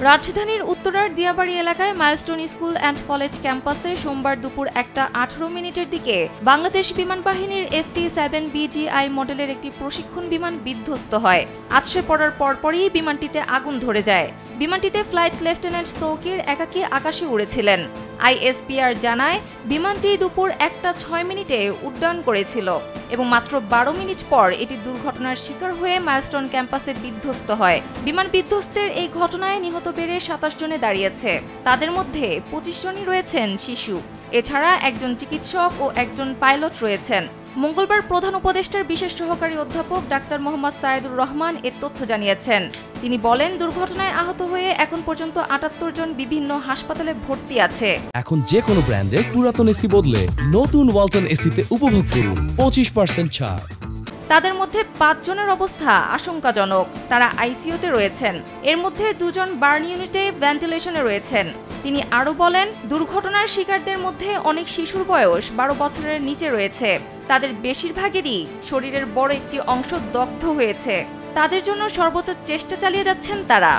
রাজধানীর উত্তরার দিয়াবাড়ি এলাকায় মাইলস্টোন স্কুল অ্যান্ড কলেজ ক্যাম্পাসে সোমবার দুপুর 1:18 দিকে বাংলাদেশ বিমান বাহিনীর FT-7BGI মডেলের একটি প্রশিক্ষণ বিমান বিধ্বস্ত হয়। আছড়ে পড়ার পরপরই বিমানটিতে আগুন ধরে যায়। বিমানটিতে ফ্লাইট লেফটেন্যান্ট তৌকির একাকী আকাশে উড়েছিলেন। ISPR জানায়, বিমানটি দুপুর 1:06 উড্ডয়ন করেছিল এবং মাত্র 12 মিনিট পর এটি দুর্ঘটনার শিকার হয়ে মাইলস্টোন ক্যাম্পাসে বিধ্বস্ত হয়। বিমান বিধ্বস্তের এই ঘটনায় নিহত বেড়ে 27 জনে দাঁড়িয়েছে। তাদের মধ্যে 25 জনই রয়েছেন শিশু। এছাড়া একজন চিকিৎসক ও একজন পাইলট রয়েছেন। মঙ্গলবার প্রধান উপদেষ্টার বিশেষ সহকারী অধ্যাপক ডাক্তার মোহাম্মদ সাইদুর রহমান এ তথ্য জানিয়েছেন। তিনি বলেন, দুর্ঘটনায় আহত হয়ে এখন পর্যন্ত 78 জন বিভিন্ন হাসপাতালে ভর্তি আছে। এখন যে কোনো ব্র্যান্ডের পুরাতন এসি বদলে নতুন ওয়ালটন এসিতে উপভোগ করুন 25% ছাড়। তাদের মধ্যে 5 জনের অবস্থা আশঙ্কাজনক। তারা আইসিইউতে রয়েছেন। এর মধ্যে 2 জন বার্ন ইউনিটে ভেন্টিলেশনে রয়েছেন। তিনি আরও বলেন, দুর্ঘটনার শিকারদের মধ্যে অনেক শিশুর বয়স 12 বছরের নিচে রয়েছে। তাদের বেশিরভাগেরই শরীরের বড় একটি অংশ দগ্ধ হয়েছে। তাদের জন্য সর্বোচ্চ চেষ্টা চালিয়ে যাচ্ছেন তারা।